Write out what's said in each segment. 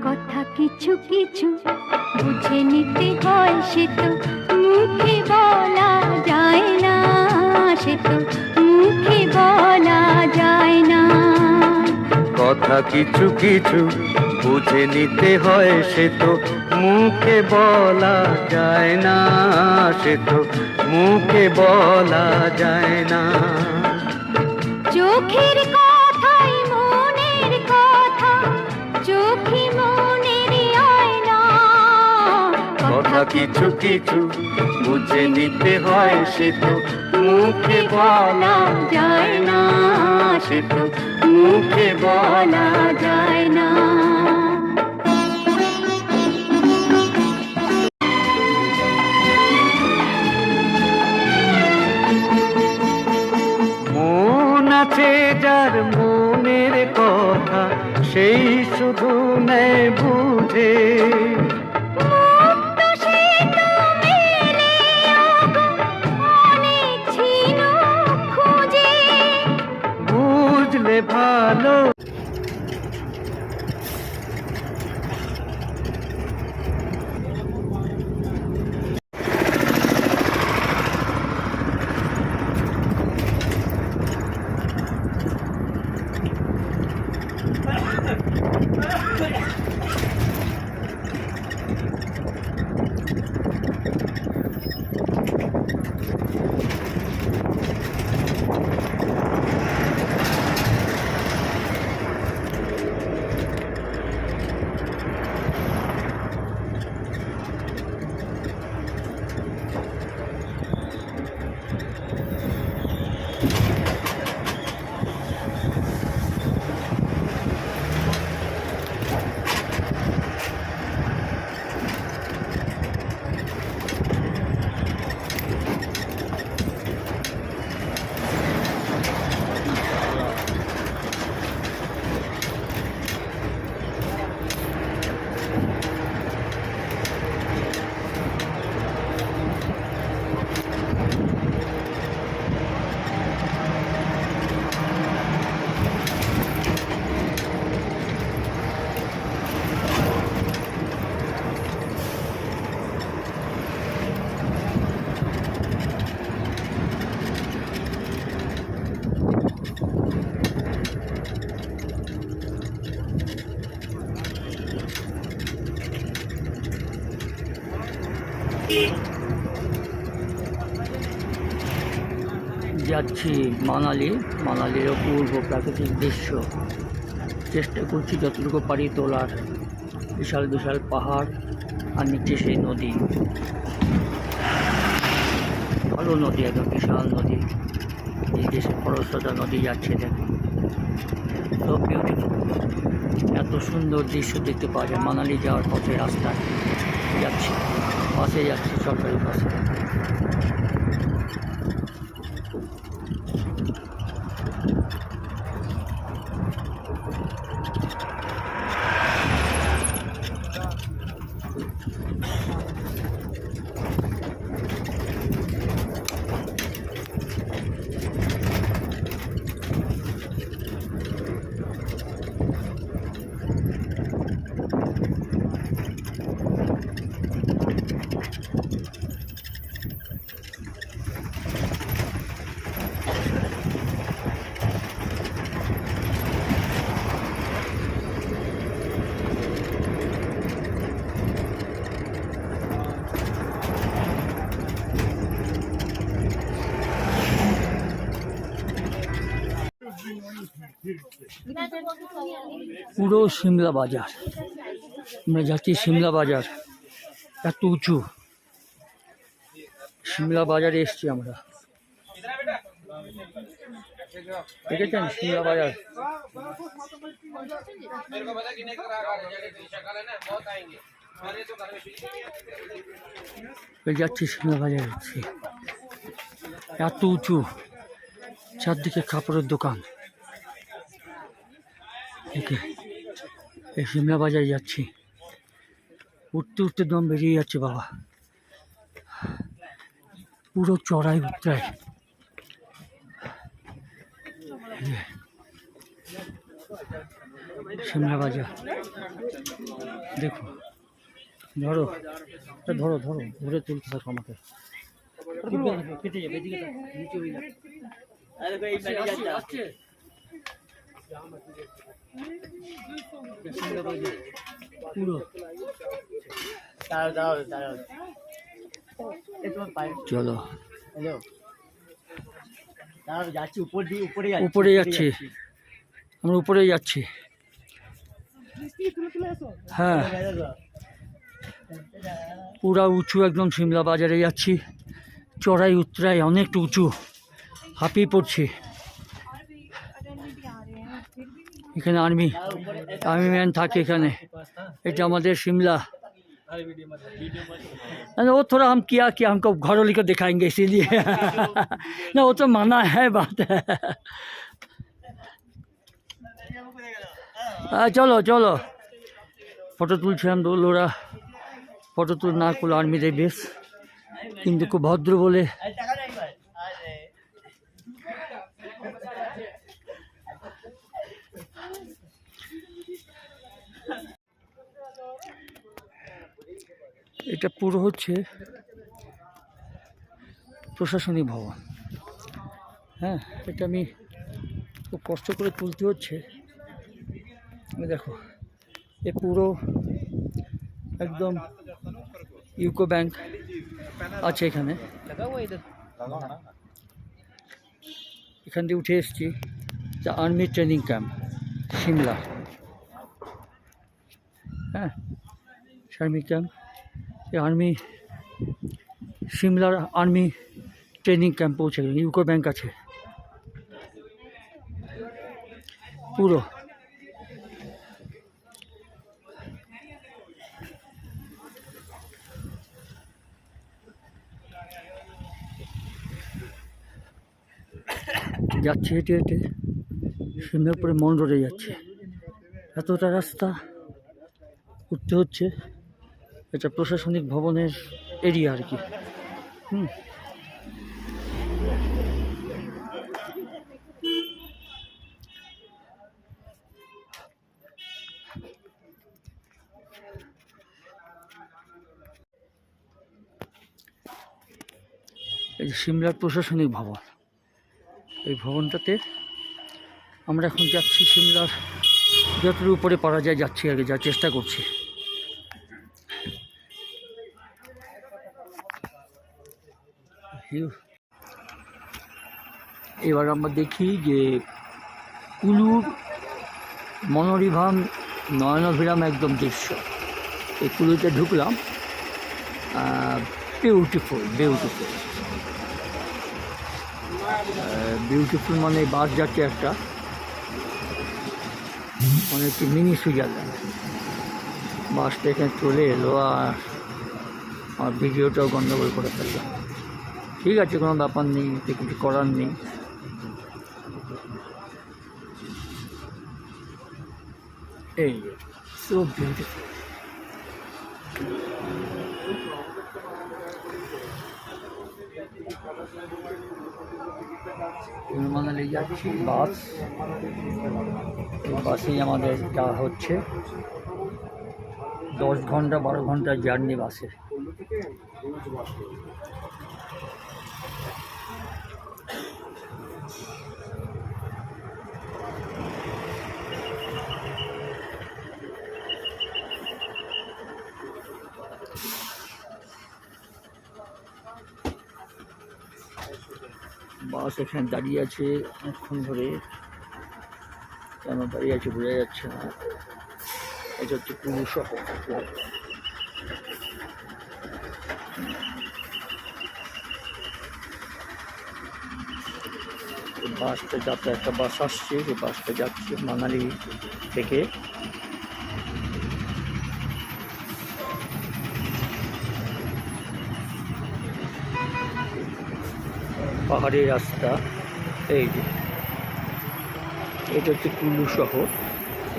কথা কিছু কিছু বুঝে নিতে হয়, সে তো মুখে বলা যায় না, সে তো মুখে বলা যায় না। কথা কিছু কিছু বুঝে নিতে হয়, সে তো মুখে বলা যায় না, সে তো মুখে বলা যায় না। চোখের কথাই মনের কথা, চোখে মনের আয়না। কথা কিছু কিছু বুঝে নিতে হয়, সে তো মুখে বলা যায় না, সে তো মুখে বলা যায় না। মন আছে যার মনের কথা, সেই শুধু নেয় বুঝে। বুঝলে ভালো। যাচ্ছি মানালির অপূর্ব প্রাকৃতিক দৃশ্য। চেষ্টা করছি যতটুকু পারি তোলার। বিশাল বিশাল পাহাড় আর নিচে সেই নদী, ভালো নদী, একদম বিশাল নদী। এই দেশে খরস্রোতা নদী যাচ্ছে, দেখুন, তো বিউটিফুল। এত সুন্দর দৃশ্য দেখতে পাওয়া যায়। মানালি যাওয়ার পথে রাস্তায় যাচ্ছি, বাসে যাচ্ছি, সরকারি বাসে। পুরো সিমলা বাজার, আমরা যাচ্ছি সিমলা বাজার। এত উঁচু সিমলা বাজারে এসছি আমরা, দেখেছেন সিমলা বাজার। যাচ্ছি সিমলা বাজার, যাচ্ছি। এত উঁচু, চারদিকে কাপড়ের দোকান। এই সিমলা বাজারে যাচ্ছি, উঠতে উঠতে দম বেরিয়ে যাচ্ছে বাবা। পুরো চড়াই উতরাই। সিমলা বাজার দেখো, ধরো এটা ধরো ধরো, ধরে তুলতে থাকো আমাকে। কেটে যাবে, এদিকে তাকাও, নিচে হয়ে যাবে। আসছে। সিমলা বাজার পুরো। চলো উপরে যাচ্ছি, আমরা উপরে যাচ্ছি। হ্যাঁ, পুরা উঁচু একদম সিমলা বাজারে যাচ্ছি, চড়াই উতরাই অনেকটা উঁচু, হাঁপিয়ে পড়ছি। এখানে আর্মি ম্যান থাকে এখানে। এটা আমাদের সিমলা। वो थोड़ा हम किया कि हमको घर वाली को दिखाएंगे इसीलिए ना, वो तो माना है, बात है। চলো চলো, ফটো তুলছিলাম দোলোরা, ফটো তুল না করলে আর্মিদের বেশ, কিন্তু খুব ভদ্র বলে এটা পুরো হচ্ছে প্রশাসনিক ভবন। হ্যাঁ, এটা আমি খুব কষ্ট করে তুলতে হচ্ছে। দেখো, এ পুরো একদম ইউকো ব্যাংক আছে এখানে। এখান দিয়ে উঠে এসেছি, যা আর্মি ট্রেনিং ক্যাম্প সিমলা। হ্যাঁ, আর্মি ক্যাম্প, আর্মি সিমলার আর্মি ট্রেনিং ক্যাম্প পৌঁছে গেল। ইউকো ব্যাংক আছে পুরো। যাচ্ছে হেঁটে হেঁটে সিমলাপুরে মন রোডে যাচ্ছে, এতটা রাস্তা উঠতে হচ্ছে। এটা প্রশাসনিক ভবনের এরিয়া আর কি। এই যে সিমলার প্রশাসনিক ভবন, এই ভবনটাতে আমরা এখন যাচ্ছি। সিমলার যতটুকু উপরে পারা যায় যাচ্ছি, আগে যাওয়ার চেষ্টা করছি। এবার আমরা দেখি যে কুলুর মনোরিভাম নয়নাভিরাম একদম দৃশ্য। এই কুলুতে ঢুকলাম, বিউটিফুল বিউটিফুল বিউটিফুল মানে বাস যাচ্ছে একটা, মানে একটি মিনি সুইজারল্যান্ড। বাসটা এখানে চলে এলো আর আমার ভিডিওটাও গন্ডগোল করে ফেললাম। ঠিক আছে, কোনো ব্যাপার নেই, কিছু করার নেই। এই সো বিউটিফুল। মানালি যাচ্ছি, বাস, বাসেই আমাদের যাওয়া হচ্ছে। 10 ঘন্টা 12 ঘন্টার জার্নি বাসে। বাস এখানে দাঁড়িয়ে আছে অনেকক্ষণ ধরে, কেন দাঁড়িয়ে আছে বোঝা যাচ্ছে না। এটা হচ্ছে কুলু শহর। বাসটা যাতে একটা বাস আসছে, যে বাসটা যাচ্ছে মানালি থেকে। পাহাড়ি রাস্তা, এই যে এটা হচ্ছে কুলু শহর।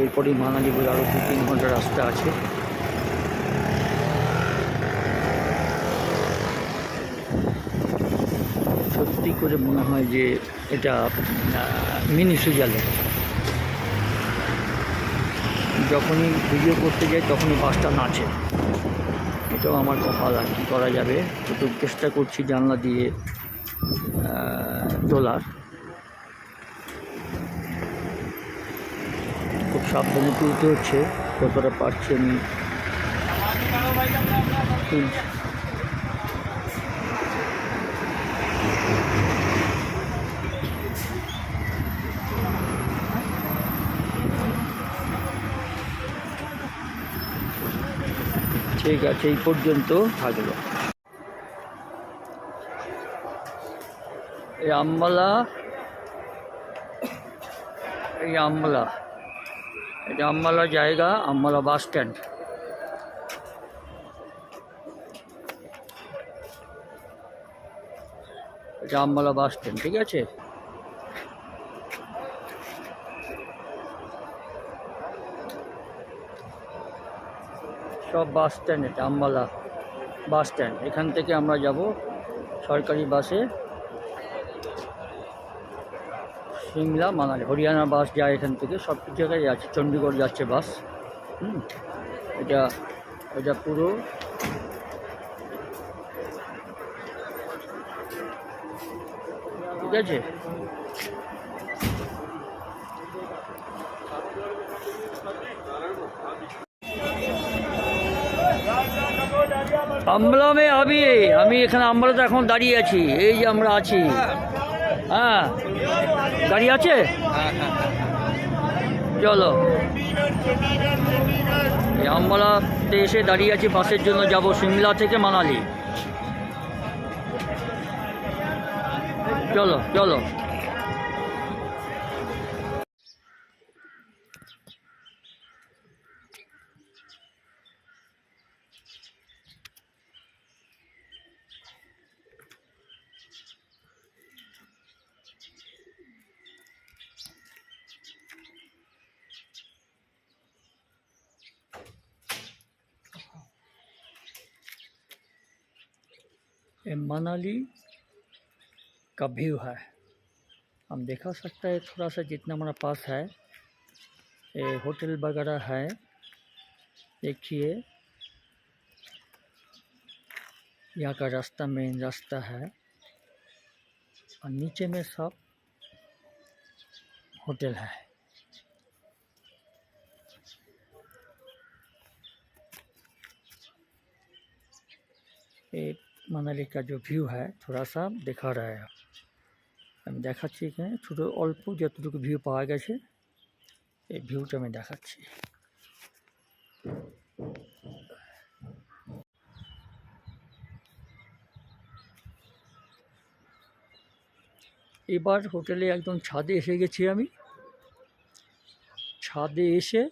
এরপরেই মানালি বলে আরও 2-3 ঘন্টা রাস্তা আছে। সত্যি করে মনে হয় যে এটা মিনি সুইজারল্যান্ড। যখনই ভিডিও করতে যাই তখনই বাসটা নাচে। এটাও আমার কপাল, আর কী করা যাবে। একটু চেষ্টা করছি জানলা দিয়ে তোলার। খুব সাবধানে তুলতে হচ্ছে, যতটা পারছি আমি তুলছি। ঠিক আছে, এই পর্যন্ত থাকলো। এই আম্বালা, এটা আম্বালা জায়গা, আম্বালা বাস স্ট্যান্ড। এটা আম্বালা বাস স্ট্যান্ড, ঠিক আছে। সব বাস স্ট্যান্ড, এটা আম্বালা বাস স্ট্যান্ড। এখান থেকে আমরা যাব সরকারি বাসে সিমলা, মানালি। হরিয়ানা বাস যায় এখান থেকে, সব জায়গায় যাচ্ছে। চণ্ডীগড় যাচ্ছে বাস। এটা পুরো ঠিক আছে। আম্বালা আমি এখানে আম্বালাতে এখন দাঁড়িয়ে আছি। এই যে আমরা আছি, হ্যাঁ গাড়ি আছে, চলো। এই আম্বালাতে এসে দাঁড়িয়ে আছি বাসের জন্য, যাব সিমলা থেকে মানালি। চলো চলো। ये मनाली का व्यू है, हम देखा सकता है। थोड़ा सा जितना हमारा पास है, ये होटल वगैरह है, देखिए यहाँ का रास्ता मेन रास्ता है, और नीचे में सब होटल है। ये मनाली का जो व्यू है थोड़ा सा दिखा रहा है। আমি দেখাচ্ছি এখানে ছোট অল্প যতটুকু ভিউ পাওয়া গেছে, এই ভিউটা আমি দেখাচ্ছি। এবার হোটেলে একদম ছাদে এসে গেছি আমি। ছাদে এসে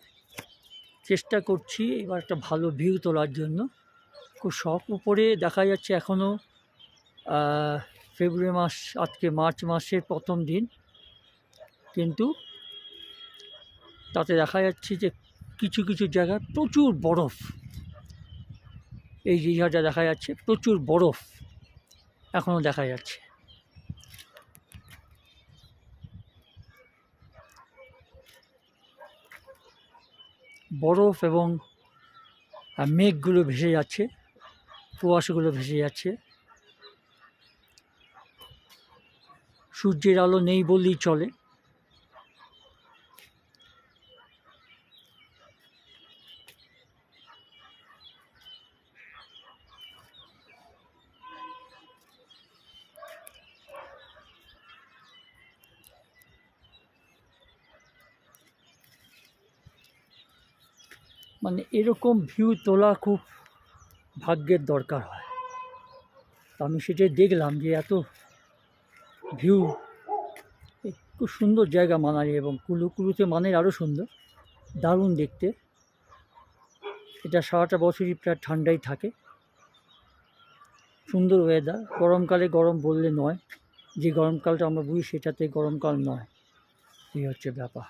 চেষ্টা করছি এবার একটা ভালো ভিউ তোলার জন্য। খুব শখ উপরে দেখা যাচ্ছে এখনও ফেব্রুয়ারি মাস, আজকে মার্চ মাসের প্রথম দিন, কিন্তু তাতে দেখা যাচ্ছে যে কিছু কিছু জায়গায় প্রচুর বরফ। এই জায়গাটা দেখা যাচ্ছে প্রচুর বরফ এখনও দেখা যাচ্ছে। বরফ এবং মেঘগুলো ভেসে যাচ্ছে, কুয়াশাগুলো ভেসে যাচ্ছে। সূর্যের আলো নেই বললেই চলে। মানে এরকম ভিউ তোলা খুব ভাগ্যের দরকার হয়। তো আমি সেটাই দেখলাম যে এত ভিউ, খুব সুন্দর জায়গা মানালি, এবং কুলুতে মানের আরও সুন্দর, দারুণ দেখতে। এটা সারাটা বছরই প্রায় ঠান্ডাই থাকে, সুন্দর ওয়েদার। গরমকালে গরম বললে নয়, যে গরমকালটা আমরা বুঝি সেটাতে গরমকাল নয়, এই হচ্ছে ব্যাপার।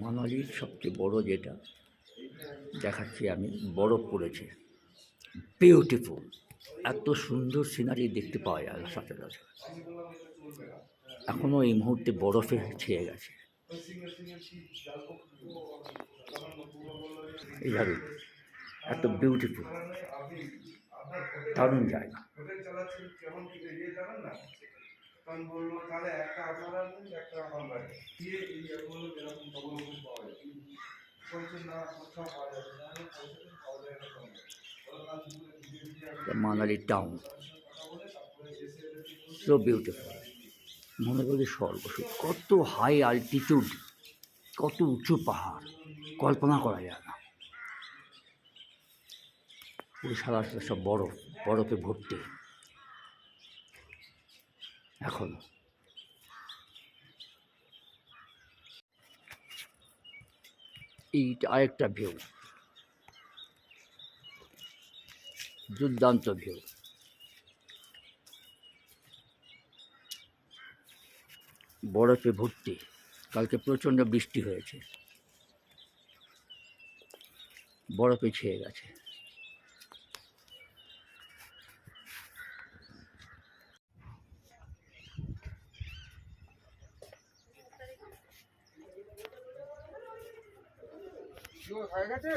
মানালির সবচেয়ে বড় যেটা দেখাচ্ছি আমি, বরফ পড়েছে, বিউটিফুল, এত সুন্দর সিনারি দেখতে পাওয়া যায় না সচরাচর। এখনও এই মুহূর্তে বরফে ছেয়ে গেছে। এইভাবে এত বিউটিফুল, দারুণ জায়গা। মানালি টাউন সো বিউটিফুল, মনে করি স্বর্গ। কত হাই অল্টিটিউড, কত উঁচু পাহাড়, কল্পনা করা যায় না। পুরো সারা সব বরফ, বরফে ভর্তি। এখন এইটা আরেকটা ভিউ, দুর্দান্ত ভিউ। বরফে ভর্তি, কালকে প্রচণ্ড বৃষ্টি হয়েছে, বরফে ছেয়ে গেছে। হয়ে গেছে।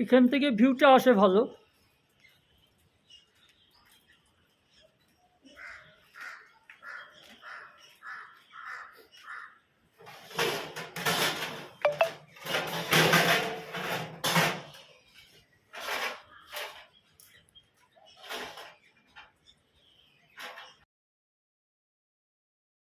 এখান থেকে ভিউটা আসে ভালো।